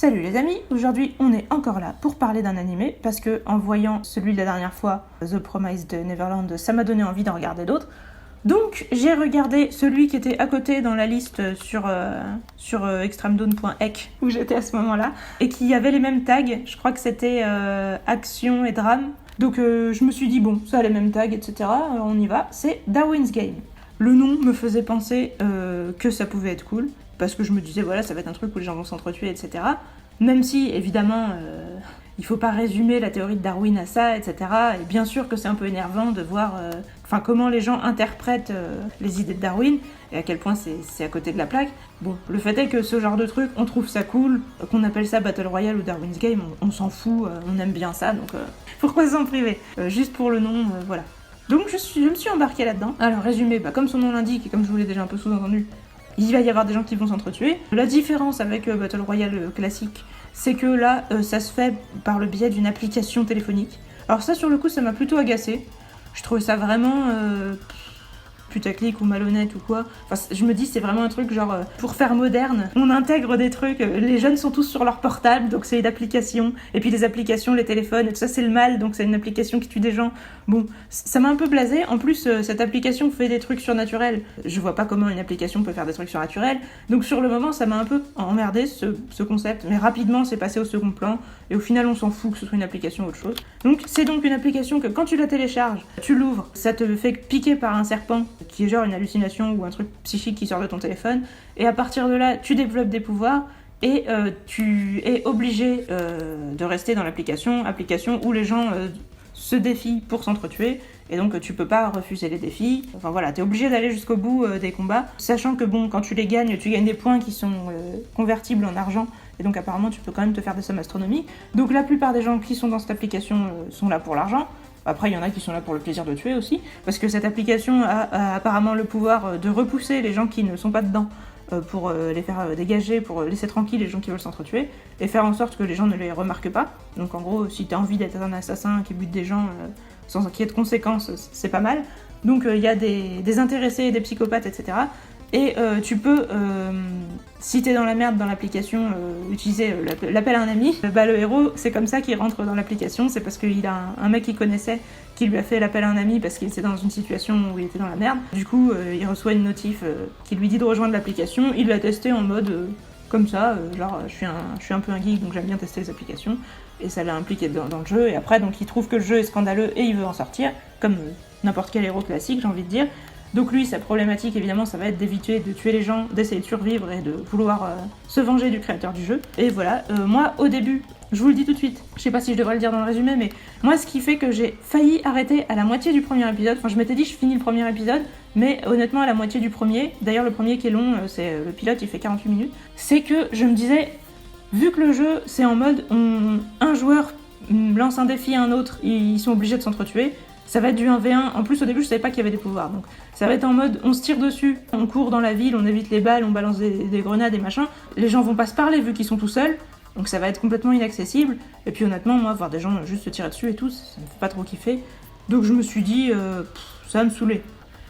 Salut les amis, aujourd'hui on est encore là pour parler d'un animé parce que en voyant celui de la dernière fois, The Promised Neverland, ça m'a donné envie d'en regarder d'autres. Donc j'ai regardé celui qui était à côté dans la liste sur extremedawn.ec où j'étais à ce moment-là et qui avait les mêmes tags, je crois que c'était action et drame. Donc je me suis dit bon, ça a les mêmes tags, etc. On y va, c'est Darwin's Game. Le nom me faisait penser que ça pouvait être cool. Parce que je me disais, voilà, ça va être un truc où les gens vont s'entretuer, etc. Même si, évidemment, il faut pas résumer la théorie de Darwin à ça, etc. Et bien sûr que c'est un peu énervant de voir comment les gens interprètent les idées de Darwin, et à quel point c'est à côté de la plaque. Bon, le fait est que ce genre de truc, on trouve ça cool, qu'on appelle ça Battle Royale ou Darwin's Game, on s'en fout, on aime bien ça, donc pourquoi s'en priver juste pour le nom, voilà. Donc je me suis embarquée là-dedans. Alors, résumé, comme son nom l'indique, et comme je vous l'ai déjà un peu sous-entendu, il va y avoir des gens qui vont s'entretuer. La différence avec Battle Royale classique, c'est que là, ça se fait par le biais d'une application téléphonique. Alors ça, sur le coup, ça m'a plutôt agacée. Je trouvais ça vraiment putaclic ou malhonnête ou quoi. Enfin, je me dis, c'est vraiment un truc genre, pour faire moderne, on intègre des trucs, les jeunes sont tous sur leur portable, donc c'est une application, et puis les applications, les téléphones, et tout ça c'est le mal, donc c'est une application qui tue des gens. Bon, ça m'a un peu blasé. En plus, cette application fait des trucs surnaturels. Je vois pas comment une application peut faire des trucs surnaturels, donc sur le moment, ça m'a un peu emmerdé, ce concept, mais rapidement, c'est passé au second plan, et au final, on s'en fout que ce soit une application ou autre chose. Donc, c'est donc une application que quand tu la télécharges, tu l'ouvres, ça te fait piquer par un serpent, qui est genre une hallucination ou un truc psychique qui sort de ton téléphone, et à partir de là, tu développes des pouvoirs, et tu es obligé de rester dans l'application où les gens se défient pour s'entretuer, et donc tu peux pas refuser les défis. Enfin voilà, t'es obligé d'aller jusqu'au bout des combats, sachant que bon, quand tu les gagnes, tu gagnes des points qui sont convertibles en argent, et donc apparemment tu peux quand même te faire des sommes astronomiques. Donc la plupart des gens qui sont dans cette application sont là pour l'argent. Après, il y en a qui sont là pour le plaisir de tuer aussi, parce que cette application a apparemment le pouvoir de repousser les gens qui ne sont pas dedans pour les faire dégager, pour laisser tranquilles les gens qui veulent s'entretuer, et faire en sorte que les gens ne les remarquent pas. Donc en gros, si t'as envie d'être un assassin qui bute des gens sans qu'il y ait de conséquences, c'est pas mal. Donc il y a des intéressés, des psychopathes, etc. Et tu peux, si t'es dans la merde dans l'application, utiliser l'appel à un ami. Le héros, c'est comme ça qu'il rentre dans l'application, c'est parce qu'il a un mec qu'il connaissait qui lui a fait l'appel à un ami parce qu'il était dans une situation où il était dans la merde. Du coup, il reçoit une notif qui lui dit de rejoindre l'application. Il l'a testé en mode comme ça, genre je suis un peu un geek donc j'aime bien tester les applications. Et ça l'a impliqué dans le jeu. Et après, donc il trouve que le jeu est scandaleux et il veut en sortir, comme n'importe quel héros classique, j'ai envie de dire. Donc lui, sa problématique, évidemment, ça va être d'éviter de tuer les gens, d'essayer de survivre et de vouloir se venger du créateur du jeu. Et voilà, moi, au début, je vous le dis tout de suite, je sais pas si je devrais le dire dans le résumé, mais moi, ce qui fait que j'ai failli arrêter à la moitié du premier épisode, enfin, je m'étais dit, je finis le premier épisode, mais honnêtement, à la moitié du premier, d'ailleurs, le premier qui est long, c'est le pilote, il fait 48 minutes, c'est que je me disais, vu que le jeu, c'est en mode, un joueur lance un défi à un autre, ils sont obligés de s'entretuer, ça va être du 1v1, en plus au début je savais pas qu'il y avait des pouvoirs, donc ça va être en mode on se tire dessus, on court dans la ville, on évite les balles, on balance des grenades et machin, les gens vont pas se parler vu qu'ils sont tout seuls, donc ça va être complètement inaccessible, et puis honnêtement moi voir des gens juste se tirer dessus et tout, ça me fait pas trop kiffer, donc je me suis dit ça va me saouler.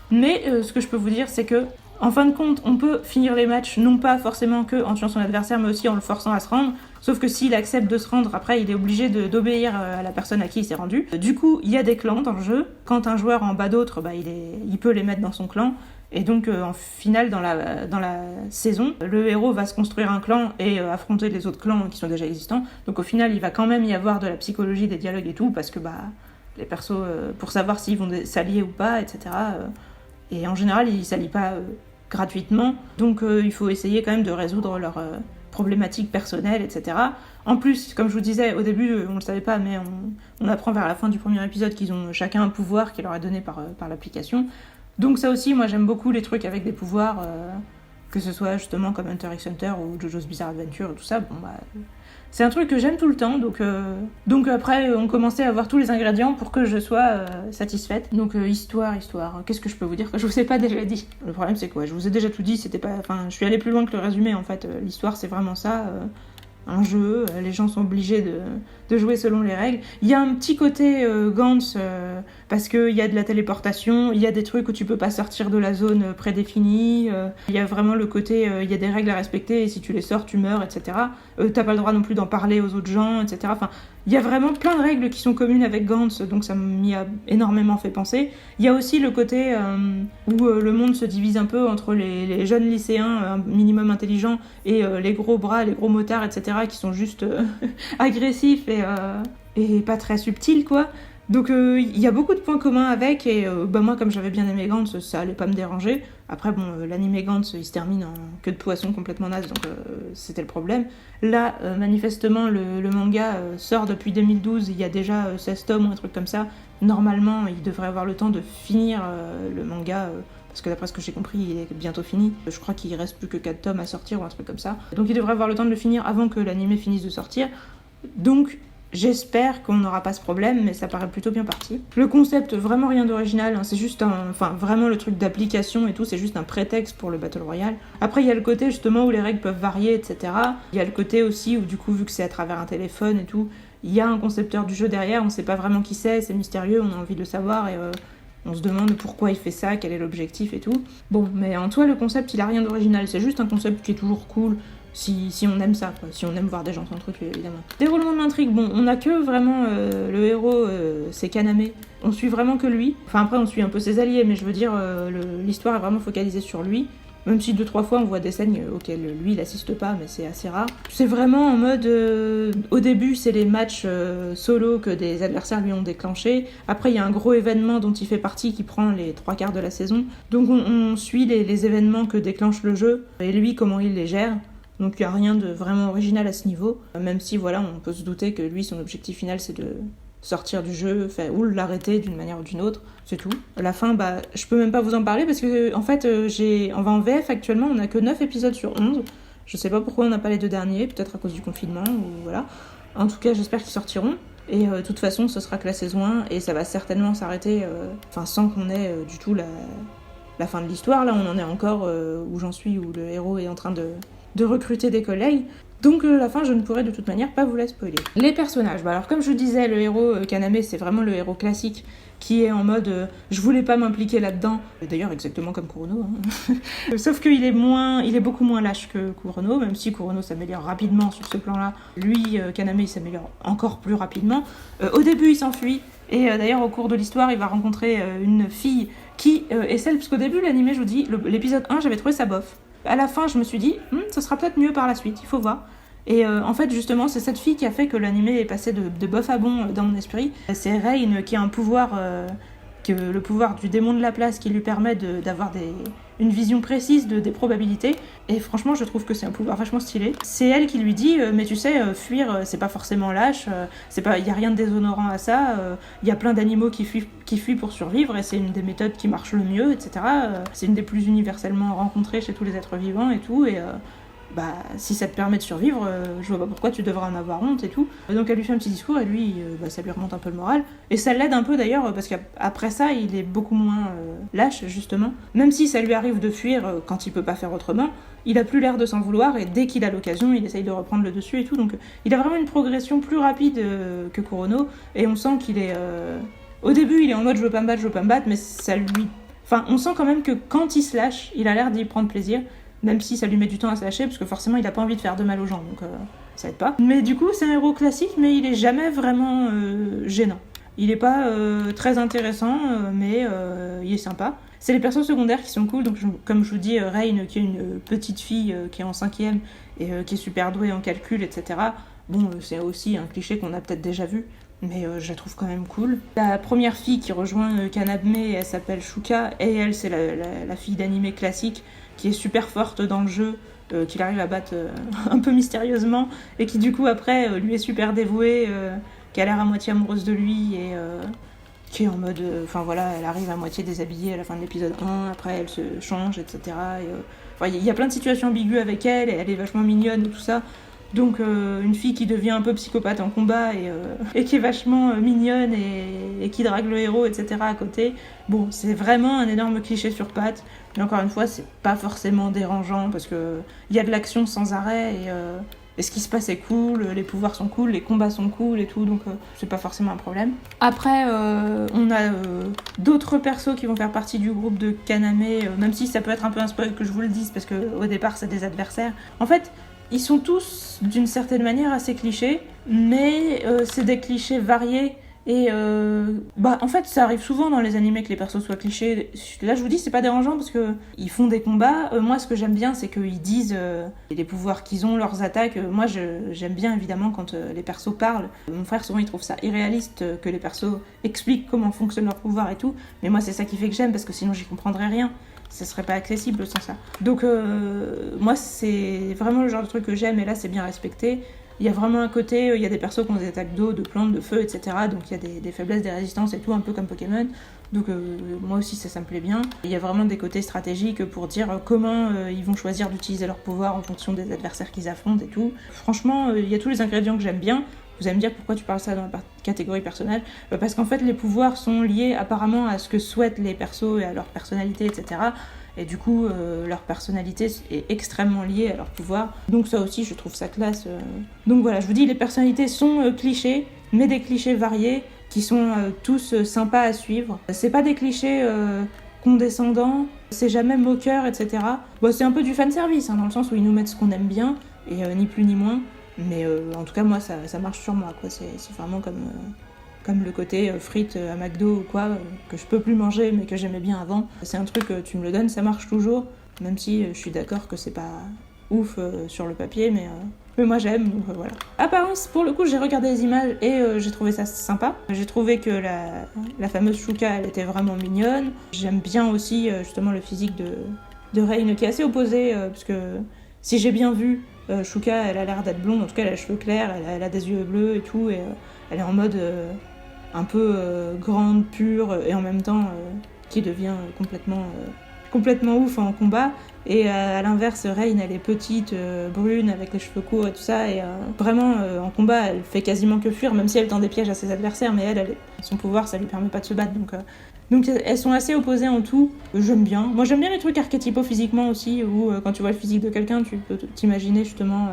Mais ce que je peux vous dire c'est que en fin de compte, on peut finir les matchs non pas forcément que en tuant son adversaire, mais aussi en le forçant à se rendre. Sauf que s'il accepte de se rendre, après, il est obligé d'obéir à la personne à qui il s'est rendu. Du coup, il y a des clans dans le jeu. Quand un joueur en bat d'autres, il peut les mettre dans son clan. Et donc, en finale, dans la saison, le héros va se construire un clan et affronter les autres clans qui sont déjà existants. Donc au final, il va quand même y avoir de la psychologie, des dialogues et tout, parce que les persos, pour savoir s'ils vont s'allier ou pas, etc. Et en général, ils s'allient pas gratuitement, donc il faut essayer quand même de résoudre leurs problématiques personnelles, etc. En plus, comme je vous disais, au début, on le savait pas, mais on apprend vers la fin du premier épisode qu'ils ont chacun un pouvoir qui leur est donné par l'application. Donc ça aussi, moi j'aime beaucoup les trucs avec des pouvoirs, que ce soit justement comme Hunter x Hunter ou JoJo's Bizarre Adventure et tout ça, c'est un truc que j'aime tout le temps, donc après on commençait à avoir tous les ingrédients pour que je sois satisfaite. Donc histoire, qu'est-ce que je peux vous dire que je vous ai pas déjà dit? Le problème c'est quoi? Je vous ai déjà tout dit, je suis allée plus loin que le résumé en fait, l'histoire c'est vraiment ça, un jeu, les gens sont obligés de jouer selon les règles. Il y a un petit côté Gantz, parce qu'il y a de la téléportation, il y a des trucs où tu peux pas sortir de la zone prédéfinie, il y a vraiment le côté, il y a des règles à respecter, et si tu les sors, tu meurs, etc. T'as pas le droit non plus d'en parler aux autres gens, etc. Enfin, il y a vraiment plein de règles qui sont communes avec Gantz, donc ça m'y a énormément fait penser. Il y a aussi le côté où le monde se divise un peu entre les jeunes lycéens, un minimum intelligents, et les gros bras, les gros motards, etc., qui sont juste agressifs et pas très subtils, quoi. Donc il y a beaucoup de points communs avec, et moi, comme j'avais bien aimé Gantz, ça allait pas me déranger. Après, l'anime Gantz, il se termine en queue de poisson complètement naze, donc c'était le problème. Là, manifestement, le manga sort depuis 2012, il y a déjà 16 tomes ou un truc comme ça. Normalement, il devrait avoir le temps de finir le manga, parce que d'après ce que j'ai compris, il est bientôt fini. Je crois qu'il reste plus que 4 tomes à sortir ou un truc comme ça. Donc il devrait avoir le temps de le finir avant que l'anime finisse de sortir. Donc j'espère qu'on n'aura pas ce problème, mais ça paraît plutôt bien parti. Le concept, vraiment rien d'original, hein, c'est juste vraiment le truc d'application et tout, c'est juste un prétexte pour le Battle Royale. Après, il y a le côté justement où les règles peuvent varier, etc. Il y a le côté aussi où du coup, vu que c'est à travers un téléphone et tout, il y a un concepteur du jeu derrière, on sait pas vraiment qui c'est mystérieux, on a envie de le savoir, et on se demande pourquoi il fait ça, quel est l'objectif et tout. Bon, mais en toi, le concept, il a rien d'original, c'est juste un concept qui est toujours cool, si on aime ça, quoi. Si on aime voir des gens s'entretuer, évidemment. Déroulement de l'intrigue, on a que vraiment le héros, c'est Kaname. On suit vraiment que lui. Enfin, après, on suit un peu ses alliés, mais je veux dire, l'histoire est vraiment focalisée sur lui. Même si 2-3 fois on voit des scènes auxquelles lui il assiste pas, mais c'est assez rare. C'est vraiment en mode, au début c'est les matchs solo que des adversaires lui ont déclenchés. Après il y a un gros événement dont il fait partie qui prend les 3/4 de la saison. Donc on suit les événements que déclenche le jeu et lui comment il les gère. Donc il n'y a rien de vraiment original à ce niveau. Même si voilà, on peut se douter que lui son objectif final c'est de sortir du jeu, ou l'arrêter d'une manière ou d'une autre, c'est tout. La fin, je peux même pas vous en parler parce que en fait, en VF actuellement, on a que 9 épisodes sur 11. Je sais pas pourquoi on n'a pas les 2 derniers, peut-être à cause du confinement ou voilà. En tout cas, j'espère qu'ils sortiront. Et de toute façon, ce sera que la saison 1 et ça va certainement s'arrêter, sans qu'on ait du tout la fin de l'histoire. Là, on en est encore où j'en suis, où le héros est en train de recruter des collègues. Donc la fin, je ne pourrais de toute manière pas vous la spoiler. Les personnages, alors comme je vous disais, le héros Kaname, c'est vraiment le héros classique qui est en mode je voulais pas m'impliquer là-dedans. Et d'ailleurs exactement comme Kurono. Hein. Sauf qu'il est beaucoup moins lâche que Kurono, même si Kurono s'améliore rapidement sur ce plan-là. Lui, Kaname, il s'améliore encore plus rapidement. Au début, il s'enfuit. Et d'ailleurs, au cours de l'histoire, il va rencontrer une fille qui est celle... Parce qu'au début, l'anime, je vous dis, l'épisode 1, j'avais trouvé ça bof. À la fin, je me suis dit, ça sera peut-être mieux par la suite, il faut voir. Et en fait, justement, c'est cette fille qui a fait que l'anime est passé de bof à bon dans mon esprit. C'est Rain qui a un pouvoir, le pouvoir du démon de la place qui lui permet d'avoir une vision précise des probabilités. Et franchement, je trouve que c'est un pouvoir vachement stylé. C'est elle qui lui dit, mais tu sais, fuir, c'est pas forcément lâche, y a rien de déshonorant à ça, y a plein d'animaux qui fuient pour survivre, et c'est une des méthodes qui marche le mieux, etc. C'est une des plus universellement rencontrées chez tous les êtres vivants et tout, et... si ça te permet de survivre, je vois pas pourquoi tu devrais en avoir honte et tout. Donc elle lui fait un petit discours et lui, ça lui remonte un peu le moral. Et ça l'aide un peu d'ailleurs, parce qu'après ça, il est beaucoup moins lâche, justement. Même si ça lui arrive de fuir quand il peut pas faire autrement, il a plus l'air de s'en vouloir et dès qu'il a l'occasion, il essaye de reprendre le dessus et tout. Donc il a vraiment une progression plus rapide que Kurono, et on sent qu'il est... Au début, il est en mode je veux pas me battre, mais ça lui... Enfin, on sent quand même que quand il se lâche, il a l'air d'y prendre plaisir. Même si ça lui met du temps à se lâcher, parce que forcément il a pas envie de faire de mal aux gens, donc ça aide pas. Mais du coup c'est un héros classique, mais il est jamais vraiment gênant. Il est pas très intéressant, mais il est sympa. C'est les personnages secondaires qui sont cool, donc comme je vous dis, Rain qui est une petite fille qui est en 5e et qui est super douée en calcul, etc. Bon, c'est aussi un cliché qu'on a peut-être déjà vu, mais je la trouve quand même cool. La première fille qui rejoint Kaname, elle s'appelle Shuka, et elle c'est la fille d'anime classique, qui est super forte dans le jeu, qu'il arrive à battre un peu mystérieusement, et qui du coup après lui est super dévouée, qui a l'air à moitié amoureuse de lui, et qui est en mode... elle arrive à moitié déshabillée à la fin de l'épisode 1, après elle se change, etc. Il y a plein de situations ambiguës avec elle, et elle est vachement mignonne et tout ça. Donc une fille qui devient un peu psychopathe en combat et qui est vachement mignonne et qui drague le héros, etc. à côté. Bon, c'est vraiment un énorme cliché sur pattes. Mais encore une fois, c'est pas forcément dérangeant parce que y a de l'action sans arrêt et ce qui se passe est cool, les pouvoirs sont cool, les combats sont cool et tout, donc c'est pas forcément un problème. Après, on a d'autres persos qui vont faire partie du groupe de Kaname, même si ça peut être un peu un spoil que je vous le dise, parce qu'au départ c'est des adversaires. En fait, ils sont tous d'une certaine manière assez clichés, mais c'est des clichés variés. Et en fait, ça arrive souvent dans les animés que les persos soient clichés. Là, je vous dis, c'est pas dérangeant parce que ils font des combats. Moi, ce que j'aime bien, c'est qu'ils disent les pouvoirs qu'ils ont, leurs attaques. Moi, j'aime bien évidemment quand les persos parlent. Mon frère, souvent, il trouve ça irréaliste que les persos expliquent comment fonctionnent leurs pouvoirs et tout. Mais moi, c'est ça qui fait que j'aime parce que sinon, j'y comprendrais rien. Ça serait pas accessible sans ça. Donc, moi, c'est vraiment le genre de truc que j'aime et là, c'est bien respecté. Il y a vraiment un côté, il y a des persos qui ont des attaques d'eau, de plantes, de feu, etc. Donc il y a des faiblesses, des résistances et tout, un peu comme Pokémon. Donc moi aussi ça me plaît bien. Il y a vraiment des côtés stratégiques pour dire comment ils vont choisir d'utiliser leur pouvoir en fonction des adversaires qu'ils affrontent et tout. Franchement, il y a tous les ingrédients que j'aime bien. Vous allez me dire pourquoi tu parles ça dans la catégorie personnage. Parce qu'en fait les pouvoirs sont liés apparemment à ce que souhaitent les persos et à leur personnalité, etc. Et du coup, leur personnalité est extrêmement liée à leur pouvoir. Donc ça aussi, je trouve ça classe. Donc voilà, je vous dis, les personnalités sont clichés, mais des clichés variés, qui sont tous sympas à suivre. C'est pas des clichés condescendants, c'est jamais moqueur, etc. Bon, c'est un peu du fanservice, dans le sens où ils nous mettent ce qu'on aime bien, et ni plus ni moins. Mais en tout cas, moi, ça marche sur moi, quoi. C'est vraiment comme le côté frites à McDo ou quoi, que je peux plus manger mais que j'aimais bien avant. C'est un truc, tu me le donnes, ça marche toujours, même si je suis d'accord que c'est pas ouf sur le papier, mais moi j'aime, donc voilà. Apparence, pour le coup, j'ai regardé les images et j'ai trouvé ça sympa. J'ai trouvé que la fameuse Shuka, elle était vraiment mignonne. J'aime bien aussi justement le physique de Rain, qui est assez opposé, parce que si j'ai bien vu, Shuka, elle a l'air d'être blonde, en tout cas elle a les cheveux clairs, elle a des yeux bleus et tout, et elle est en mode un peu grande, pure, et en même temps qui devient complètement ouf en combat. Et à l'inverse, Rain, elle est petite, brune, avec les cheveux courts et tout ça, et vraiment en combat, elle fait quasiment que fuir, même si elle tend des pièges à ses adversaires, mais son pouvoir, ça lui permet pas de se battre, donc elles sont assez opposées en tout. J'aime bien. Moi j'aime bien les trucs archétypaux physiquement aussi, où quand tu vois le physique de quelqu'un, tu peux t'imaginer justement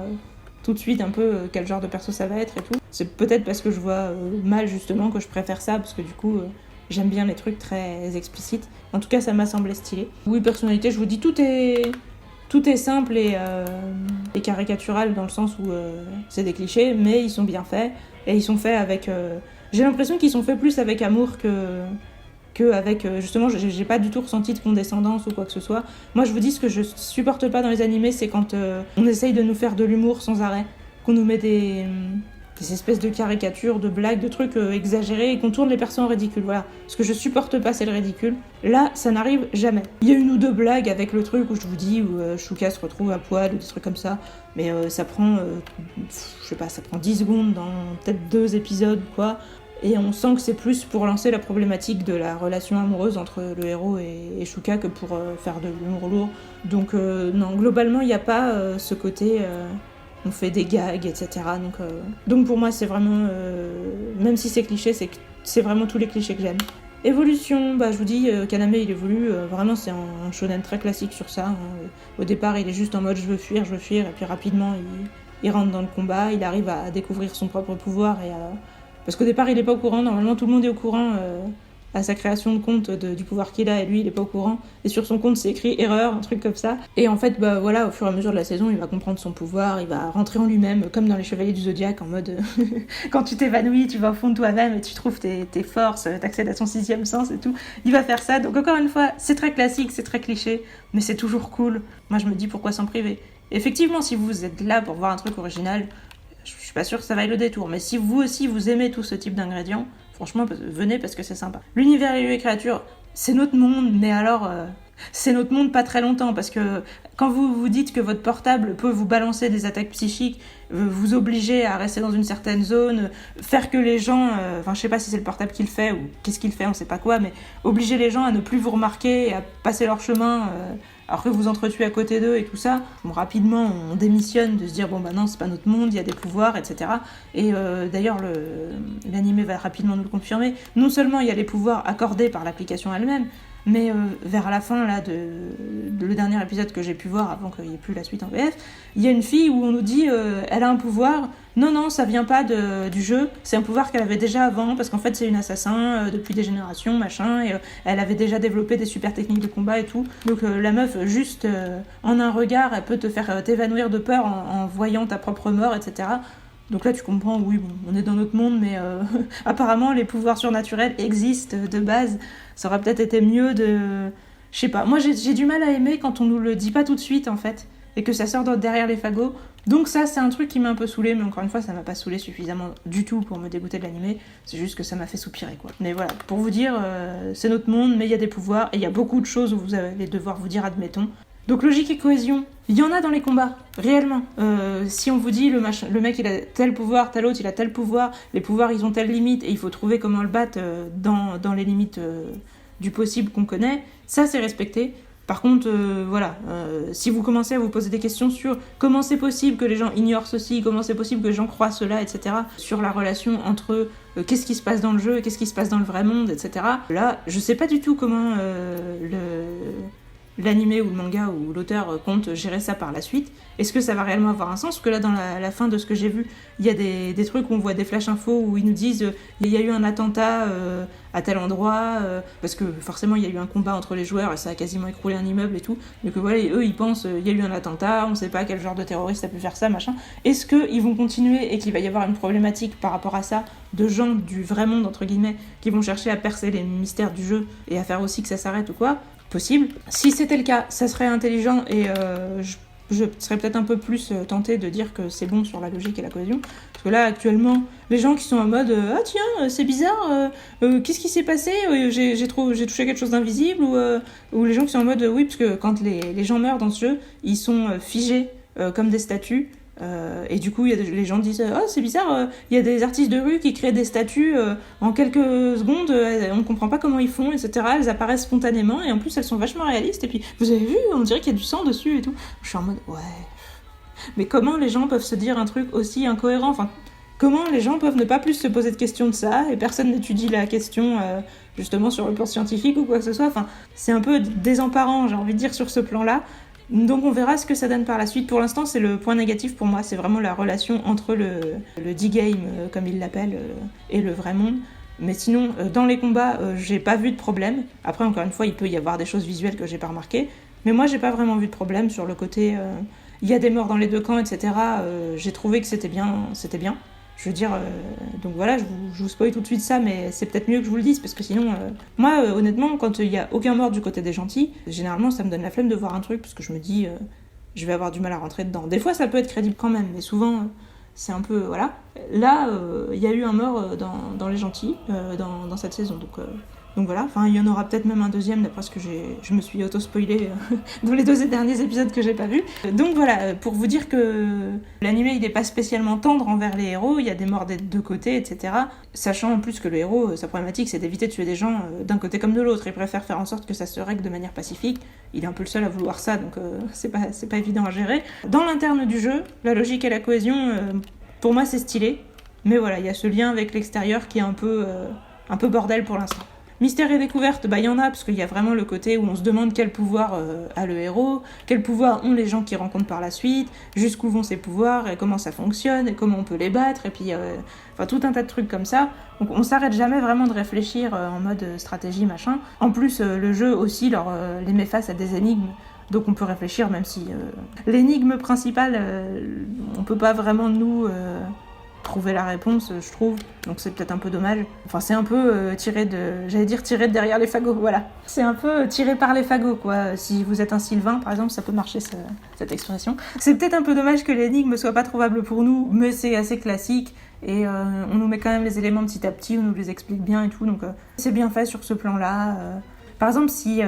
tout de suite un peu quel genre de perso ça va être et tout. C'est peut-être parce que je vois mal justement que je préfère ça, parce que du coup j'aime bien les trucs très explicites. En tout cas ça m'a semblé stylé. Oui, personnalité, je vous dis, tout est simple et caricatural, dans le sens où c'est des clichés, mais ils sont bien faits, et ils sont faits avec... j'ai l'impression qu'ils sont faits plus avec amour que avec justement, j'ai pas du tout ressenti de condescendance ou quoi que ce soit. Moi je vous dis, ce que je supporte pas dans les animés, c'est quand on essaye de nous faire de l'humour sans arrêt, qu'on nous met des espèces de caricatures, de blagues, de trucs exagérés, et qu'on tourne les persos en ridicule. Voilà, ce que je supporte pas, c'est le ridicule. Là, ça n'arrive jamais. Il y a une ou deux blagues avec le truc où je vous dis, où Shuka se retrouve à poil ou des trucs comme ça, mais ça prend je sais pas, ça prend 10 secondes dans peut-être 2 épisodes quoi. Et on sent que c'est plus pour lancer la problématique de la relation amoureuse entre le héros et Shuka que pour faire de l'humour lourd. Donc non, globalement, il n'y a pas ce côté on fait des gags, etc. Donc pour moi, c'est vraiment... même si c'est cliché, c'est vraiment tous les clichés que j'aime. Évolution, je vous dis, Kaname, il évolue. Vraiment, c'est un shonen très classique sur ça. Au départ, il est juste en mode je veux fuir, et puis rapidement, il rentre dans le combat. Il arrive à découvrir son propre pouvoir et à... Parce qu'au départ, il est pas au courant. Normalement, tout le monde est au courant à sa création de compte du pouvoir qu'il a, et lui, il est pas au courant. Et sur son compte, c'est écrit erreur, un truc comme ça. Et en fait, voilà, au fur et à mesure de la saison, il va comprendre son pouvoir, il va rentrer en lui-même, comme dans les Chevaliers du Zodiaque, en mode quand tu t'évanouis, tu vas au fond de toi-même et tu trouves tes forces, t'accèdes à ton 6e sens et tout. Il va faire ça. Donc encore une fois, c'est très classique, c'est très cliché, mais c'est toujours cool. Moi, je me dis pourquoi s'en priver. Effectivement, si vous êtes là pour voir un truc original, je suis pas sûre que ça vaille le détour, mais si vous aussi vous aimez tout ce type d'ingrédients, franchement, venez parce que c'est sympa. L'univers et les créatures, c'est notre monde, mais alors c'est notre monde pas très longtemps, parce que quand vous vous dites que votre portable peut vous balancer des attaques psychiques, vous obliger à rester dans une certaine zone, faire que les gens, je sais pas si c'est le portable qui le fait ou qu'est-ce qu'il fait, on sait pas quoi, mais obliger les gens à ne plus vous remarquer et à passer leur chemin alors que vous entretuez à côté d'eux et tout ça, rapidement on démissionne de se dire non, c'est pas notre monde, il y a des pouvoirs, etc. Et d'ailleurs l'anime va rapidement nous le confirmer. Non seulement il y a les pouvoirs accordés par l'application elle-même, Mais vers la fin là, le dernier épisode que j'ai pu voir avant qu'il n'y ait plus la suite en VF, il y a une fille où on nous dit elle a un pouvoir. Non, ça vient pas du jeu, c'est un pouvoir qu'elle avait déjà avant, parce qu'en fait c'est une assassin depuis des générations, machin, et elle avait déjà développé des super techniques de combat et tout. Donc la meuf, juste en un regard, elle peut te faire t'évanouir de peur en voyant ta propre mort, etc. Donc là tu comprends, oui, bon, on est dans notre monde, mais apparemment les pouvoirs surnaturels existent de base. Ça aurait peut-être été mieux de... Je sais pas, moi j'ai du mal à aimer quand on nous le dit pas tout de suite en fait, et que ça sort derrière les fagots. Donc ça c'est un truc qui m'a un peu saoulée, mais encore une fois ça m'a pas saoulée suffisamment du tout pour me dégoûter de l'animé, c'est juste que ça m'a fait soupirer quoi. Mais voilà, pour vous dire, c'est notre monde, mais il y a des pouvoirs, et il y a beaucoup de choses où vous allez devoir vous dire admettons. Donc logique et cohésion, il y en a dans les combats, réellement. Si on vous dit le mec il a tel pouvoir, tel autre il a tel pouvoir, les pouvoirs ils ont telle limite et il faut trouver comment le battre dans les limites du possible qu'on connaît, ça c'est respecté. Par contre, si vous commencez à vous poser des questions sur comment c'est possible que les gens ignorent ceci, comment c'est possible que les gens croient cela, etc., sur la relation entre qu'est-ce qui se passe dans le jeu et qu'est-ce qui se passe dans le vrai monde, etc., là, je sais pas du tout comment l'animé ou le manga ou l'auteur compte gérer ça par la suite. Est-ce que ça va réellement avoir un sens ? Parce que là, dans la fin de ce que j'ai vu, il y a des trucs où on voit des flash infos où ils nous disent il y a eu un attentat à tel endroit, parce que forcément il y a eu un combat entre les joueurs et ça a quasiment écroulé un immeuble et tout. Donc voilà, eux ils pensent il y a eu un attentat, on sait pas quel genre de terroriste a pu faire ça, machin. Est-ce qu'ils vont continuer et qu'il va y avoir une problématique par rapport à ça, de gens du vrai monde, entre guillemets, qui vont chercher à percer les mystères du jeu et à faire aussi que ça s'arrête ou quoi ? Possible. Si c'était le cas, ça serait intelligent et je serais peut-être un peu plus tentée de dire que c'est bon sur la logique et la cohésion. Parce que là, actuellement, les gens qui sont en mode ah tiens, c'est bizarre, qu'est-ce qui s'est passé, j'ai touché quelque chose d'invisible, ou les gens qui sont en mode oui, parce que quand les gens meurent dans ce jeu, ils sont figés comme des statues. Et du coup, les gens disent oh, c'est bizarre, il y a des artistes de rue qui créent des statues en quelques secondes, on ne comprend pas comment ils font, etc. Elles apparaissent spontanément et en plus elles sont vachement réalistes. Et puis, vous avez vu, on dirait qu'il y a du sang dessus et tout. Je suis en mode ouais. Mais comment les gens peuvent se dire un truc aussi incohérent ? Enfin, comment les gens peuvent ne pas plus se poser de questions de ça et personne n'étudie la question justement sur le plan scientifique ou quoi que ce soit. Enfin, c'est un peu désemparant, j'ai envie de dire, sur ce plan-là. Donc on verra ce que ça donne par la suite. Pour l'instant, c'est le point négatif pour moi. C'est vraiment la relation entre le D-game, comme ils l'appellent, et le vrai monde. Mais sinon, dans les combats, j'ai pas vu de problème. Après, encore une fois, il peut y avoir des choses visuelles que j'ai pas remarquées. Mais moi, j'ai pas vraiment vu de problème sur le côté... il y a des morts dans les deux camps, etc. J'ai trouvé que c'était bien. Je veux dire, donc voilà, je vous spoil tout de suite ça, mais c'est peut-être mieux que je vous le dise, parce que sinon, moi, honnêtement, quand il y a aucun mort du côté des gentils, généralement, ça me donne la flemme de voir un truc, parce que je me dis, je vais avoir du mal à rentrer dedans. Des fois, ça peut être crédible quand même, mais souvent, c'est un peu, voilà. Là, il y a eu un mort dans les gentils, dans cette saison, donc voilà, enfin il y en aura peut-être même un deuxième d'après ce que je me suis auto-spoilée dans les 2 derniers épisodes que j'ai pas vus. Donc voilà, pour vous dire que l'anime il est pas spécialement tendre envers les héros, il y a des morts des deux côtés, etc. Sachant en plus que le héros, sa problématique c'est d'éviter de tuer des gens d'un côté comme de l'autre, il préfère faire en sorte que ça se règle de manière pacifique, il est un peu le seul à vouloir ça, donc c'est pas évident à gérer. Dans l'interne du jeu, la logique et la cohésion, pour moi c'est stylé, mais voilà, il y a ce lien avec l'extérieur qui est un peu bordel pour l'instant. Mystère et découverte, il y en a, parce qu'il y a vraiment le côté où on se demande quel pouvoir a le héros, quel pouvoir ont les gens qui rencontrent par la suite, jusqu'où vont ces pouvoirs, et comment ça fonctionne, et comment on peut les battre, et puis tout un tas de trucs comme ça. Donc on s'arrête jamais vraiment de réfléchir en mode stratégie, machin. En plus, le jeu aussi les met face à des énigmes, donc on peut réfléchir, même si l'énigme principale, on peut pas vraiment trouver la réponse, je trouve, donc c'est peut-être un peu dommage. Enfin, c'est un peu tiré de derrière les fagots, voilà. C'est un peu tiré par les fagots, quoi. Si vous êtes un Sylvain, par exemple, ça peut marcher, cette expression. C'est peut-être un peu dommage que l'énigme soit pas trouvable pour nous, mais c'est assez classique, et on nous met quand même les éléments petit à petit, on nous les explique bien et tout, donc c'est bien fait sur ce plan-là. Par exemple, si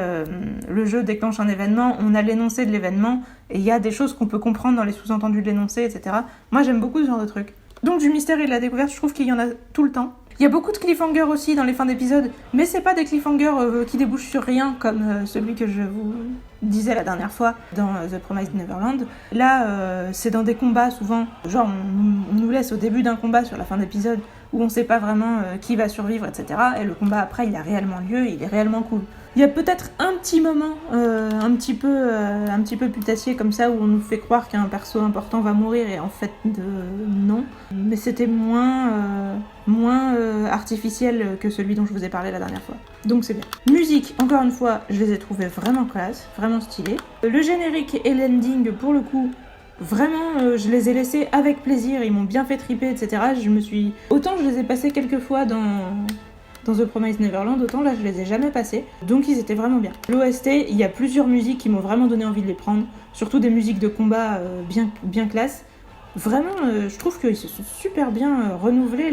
le jeu déclenche un événement, on a l'énoncé de l'événement, et il y a des choses qu'on peut comprendre dans les sous-entendus de l'énoncé, etc. Moi, j'aime beaucoup ce genre de trucs. Donc du mystère et de la découverte, je trouve qu'il y en a tout le temps. Il y a beaucoup de cliffhangers aussi dans les fins d'épisodes, mais c'est pas des cliffhangers qui débouchent sur rien comme celui que je vous disais la dernière fois dans The Promised Neverland. Là, c'est dans des combats souvent, genre on nous laisse au début d'un combat sur la fin d'épisode où on sait pas vraiment qui va survivre, etc. Et le combat après, il a réellement lieu, il est réellement cool. Il y a peut-être un petit moment un petit peu putassier comme ça où on nous fait croire qu'un perso important va mourir et en fait non. Mais c'était moins artificiel que celui dont je vous ai parlé la dernière fois. Donc c'est bien. Musique, encore une fois, je les ai trouvées vraiment classe, vraiment stylées. Le générique et l'ending, pour le coup, vraiment, je les ai laissés avec plaisir, ils m'ont bien fait triper, etc. Autant je les ai passés quelques fois dans The Promised Neverland, autant là je les ai jamais passés, donc ils étaient vraiment bien. L'OST, il y a plusieurs musiques qui m'ont vraiment donné envie de les prendre, surtout des musiques de combat bien classe. Vraiment, je trouve qu'ils se sont super bien renouvelés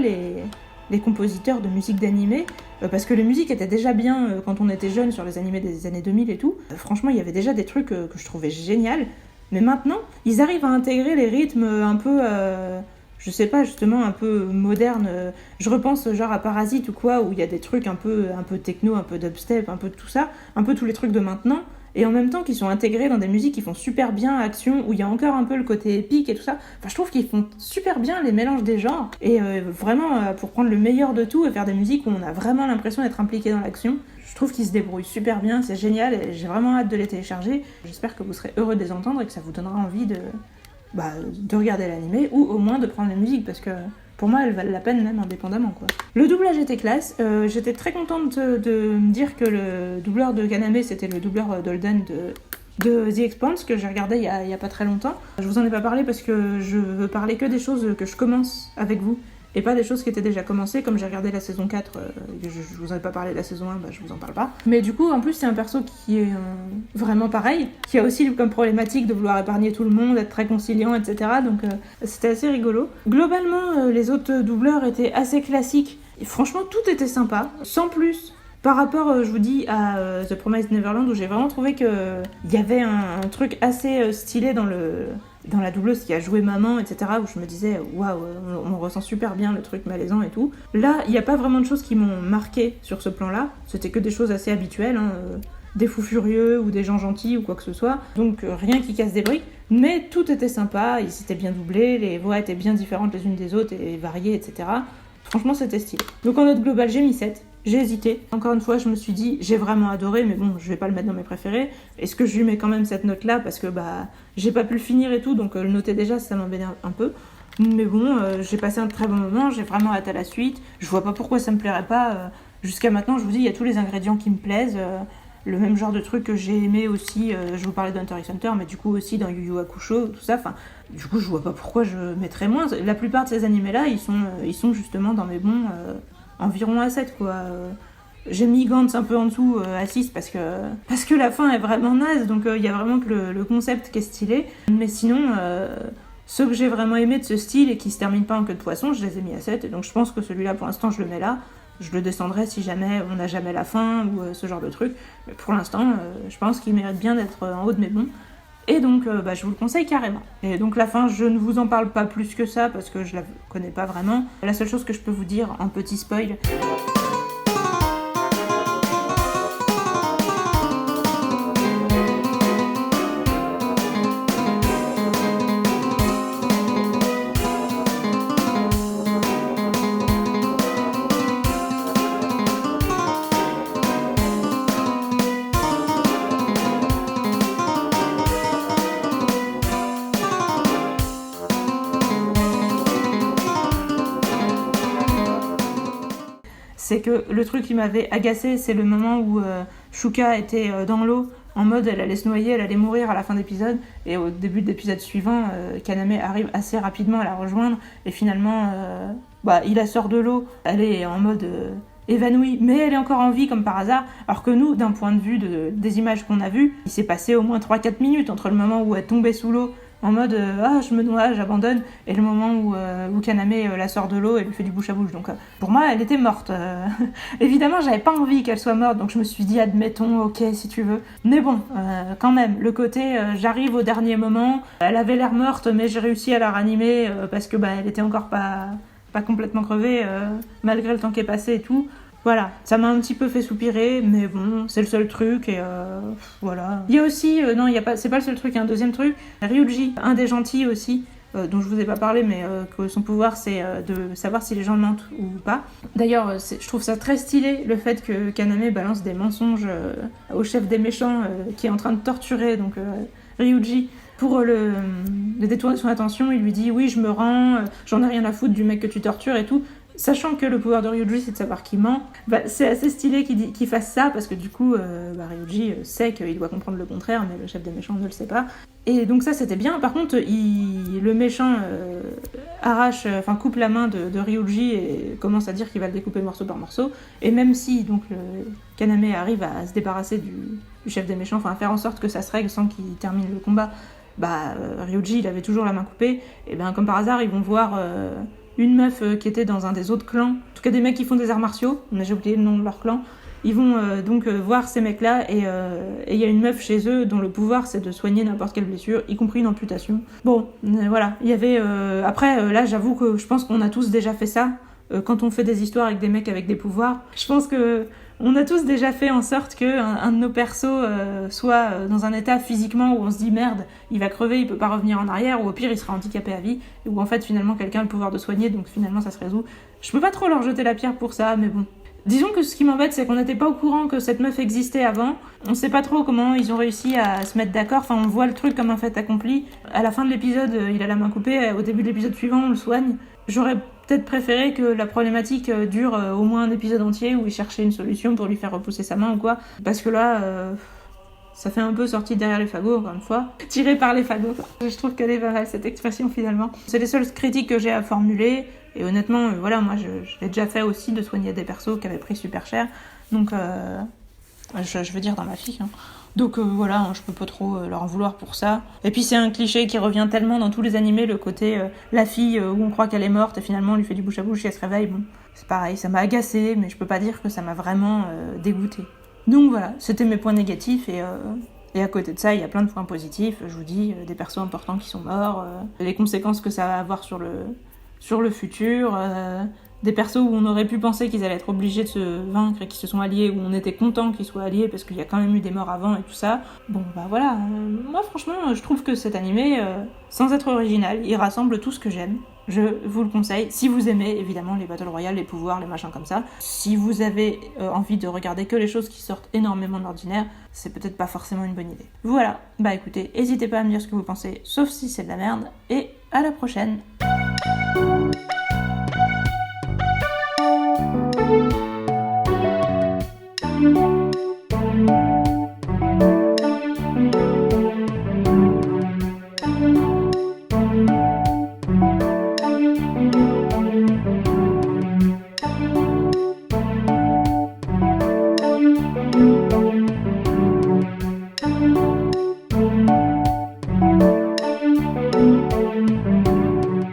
les compositeurs de musique d'animé, parce que les musiques étaient déjà bien quand on était jeune sur les animés des années 2000 et tout. Franchement, il y avait déjà des trucs que je trouvais génial, mais maintenant, ils arrivent à intégrer les rythmes un peu... je sais pas, justement, un peu moderne. Je repense genre à Parasite ou quoi, où il y a des trucs un peu techno, un peu dubstep, un peu tout ça, un peu tous les trucs de maintenant, et en même temps qui sont intégrés dans des musiques qui font super bien action, où il y a encore un peu le côté épique et tout ça. Enfin, je trouve qu'ils font super bien les mélanges des genres, et vraiment, pour prendre le meilleur de tout et faire des musiques où on a vraiment l'impression d'être impliqué dans l'action, je trouve qu'ils se débrouillent super bien, c'est génial, et j'ai vraiment hâte de les télécharger. J'espère que vous serez heureux de les entendre et que ça vous donnera envie de regarder l'animé ou au moins de prendre la musique parce que pour moi elles valent la peine même indépendamment quoi. Le doublage était classe, j'étais très contente de me dire que le doubleur de Kaname c'était le doubleur d'Holden de The Expanse que j'ai regardé il y a pas très longtemps. Je vous en ai pas parlé parce que je veux parler que des choses que je commence avec vous et pas des choses qui étaient déjà commencées, comme j'ai regardé la saison 4, je vous en ai pas parlé de la saison 1, je vous en parle pas. Mais du coup, en plus, c'est un perso qui est vraiment pareil, qui a aussi comme problématique de vouloir épargner tout le monde, être très conciliant, etc. Donc c'était assez rigolo. Globalement, les autres doubleurs étaient assez classiques. Et franchement, tout était sympa, sans plus. Par rapport, je vous dis, à The Promised Neverland, où j'ai vraiment trouvé qu'il y avait un truc assez stylé dans la doubleuse qui a joué maman, etc., où je me disais, waouh, on ressent super bien le truc malaisant et tout. Là, il n'y a pas vraiment de choses qui m'ont marqué sur ce plan-là, c'était que des choses assez habituelles, des fous furieux ou des gens gentils ou quoi que ce soit, donc rien qui casse des briques, mais tout était sympa, ils étaient bien doublés, les voix étaient bien différentes les unes des autres et variées, etc. Franchement, c'était stylé. Donc en note globale, j'ai mis 7. J'ai hésité. Encore une fois, je me suis dit, j'ai vraiment adoré, mais bon, je vais pas le mettre dans mes préférés. Est-ce que je lui mets quand même cette note-là parce que j'ai pas pu le finir et tout, donc le noter déjà, ça m'embêtait un peu. Mais bon, j'ai passé un très bon moment, j'ai vraiment hâte à la suite. Je vois pas pourquoi ça me plairait pas. Jusqu'à maintenant, je vous dis, il y a tous les ingrédients qui me plaisent. Le même genre de truc que j'ai aimé aussi, je vous parlais d'Hunter x Hunter, mais du coup aussi dans Yu Yu Hakusho, tout ça. Enfin, du coup, je vois pas pourquoi je mettrais moins. La plupart de ces animés-là, ils sont justement dans mes bons environ à 7, quoi. J'ai mis Gantz un peu en dessous à 6 parce que la fin est vraiment naze, donc il y a vraiment que le concept qui est stylé. Mais sinon, ceux que j'ai vraiment aimé de ce style et qui se terminent pas en queue de poisson, je les ai mis à 7, et donc je pense que celui-là, pour l'instant, je le mets là. Je le descendrai si jamais on n'a jamais la fin ou ce genre de truc. Mais pour l'instant, je pense qu'il mérite bien d'être en haut de mes bons. Et donc, je vous le conseille carrément. Et donc la fin, je ne vous en parle pas plus que ça parce que je la connais pas vraiment. La seule chose que je peux vous dire en petit spoil... C'est que le truc qui m'avait agacé, c'est le moment où Shuka était dans l'eau, en mode elle allait se noyer, elle allait mourir à la fin d'épisode, et au début de l'épisode suivant, Kaname arrive assez rapidement à la rejoindre, et finalement, il la sort de l'eau, elle est en mode évanouie, mais elle est encore en vie comme par hasard, alors que nous, d'un point de vue des images qu'on a vues, il s'est passé au moins 3-4 minutes entre le moment où elle tombait sous l'eau, en mode je me noie, j'abandonne, et le moment où Kaname la sort de l'eau et lui fait du bouche à bouche. Donc pour moi elle était morte. Évidemment j'avais pas envie qu'elle soit morte, donc je me suis dit admettons, ok si tu veux. Mais bon, quand même, le côté j'arrive au dernier moment, elle avait l'air morte mais j'ai réussi à la ranimer parce que elle était encore pas pas complètement crevé, malgré le temps qui est passé et tout. Voilà, ça m'a un petit peu fait soupirer, mais bon, c'est le seul truc, et voilà. Il y a aussi, non, c'est pas le seul truc, il y a un deuxième truc, Ryuji, un des gentils aussi, dont je vous ai pas parlé, mais que son pouvoir c'est de savoir si les gens mentent ou pas. D'ailleurs, je trouve ça très stylé, le fait que Kaname balance des mensonges au chef des méchants qui est en train de torturer donc Ryuji. Pour le détourner son attention, il lui dit « Oui, je me rends, j'en ai rien à foutre du mec que tu tortures et tout ». Sachant que le pouvoir de Ryuji, c'est de savoir qui ment, c'est assez stylé qu'il fasse ça, parce que du coup, Ryuji sait qu'il doit comprendre le contraire, mais le chef des méchants ne le sait pas. Et donc ça, c'était bien. Par contre, le méchant coupe la main de Ryuji et commence à dire qu'il va le découper morceau par morceau. Et même si donc Kaname arrive à se débarrasser du chef des méchants, à faire en sorte que ça se règle sans qu'il termine le combat, Ryuji, il avait toujours la main coupée. Et bien, comme par hasard, ils vont voir une meuf qui était dans un des autres clans, en tout cas des mecs qui font des arts martiaux, mais j'ai oublié le nom de leur clan. Ils vont voir ces mecs-là, et il y a une meuf chez eux dont le pouvoir c'est de soigner n'importe quelle blessure, y compris une amputation. Bon, voilà, il y avait... Après, là, j'avoue que je pense qu'on a tous déjà fait ça, quand on fait des histoires avec des mecs avec des pouvoirs. Je pense que on a tous déjà fait en sorte qu'un de nos persos soit dans un état physiquement où on se dit merde, il va crever, il peut pas revenir en arrière, ou au pire il sera handicapé à vie, et où en fait finalement quelqu'un a le pouvoir de soigner, donc finalement ça se résout. Je peux pas trop leur jeter la pierre pour ça, mais bon. Disons que ce qui m'embête, c'est qu'on n'était pas au courant que cette meuf existait avant. On sait pas trop comment ils ont réussi à se mettre d'accord. On voit le truc comme un fait accompli. À la fin de l'épisode, il a la main coupée. Au début de l'épisode suivant, on le soigne. J'aurais peut-être préféré que la problématique dure au moins un épisode entier où il cherchait une solution pour lui faire repousser sa main ou quoi. Parce que là... ça fait un peu sorti derrière les fagots, encore une fois. Tiré par les fagots. Je trouve qu'elle est pas mal, cette expression, finalement. C'est les seules critiques que j'ai à formuler. Et honnêtement, moi, je l'ai déjà fait aussi, de soigner des persos qui avaient pris super cher. Donc, je veux dire dans ma fille. Hein. Donc, voilà, je peux pas trop leur en vouloir pour ça. Et puis, c'est un cliché qui revient tellement dans tous les animés, le côté la fille où on croit qu'elle est morte et finalement on lui fait du bouche à bouche et elle se réveille. Bon, c'est pareil, ça m'a agacée, mais je peux pas dire que ça m'a vraiment dégoûtée. Donc voilà, c'était mes points négatifs, et à côté de ça, il y a plein de points positifs. Je vous dis, des persos importants qui sont morts, les conséquences que ça va avoir sur le futur, des persos où on aurait pu penser qu'ils allaient être obligés de se vaincre et qui se sont alliés, où on était content qu'ils soient alliés parce qu'il y a quand même eu des morts avant et tout ça. Bon, voilà, moi franchement, je trouve que cet animé, sans être original, il rassemble tout ce que j'aime. Je vous le conseille, si vous aimez évidemment les Battle Royale, les pouvoirs, les machins comme ça. Si vous avez envie de regarder que les choses qui sortent énormément de l'ordinaire, c'est peut-être pas forcément une bonne idée. Voilà, écoutez, n'hésitez pas à me dire ce que vous pensez, sauf si c'est de la merde, et à la prochaine.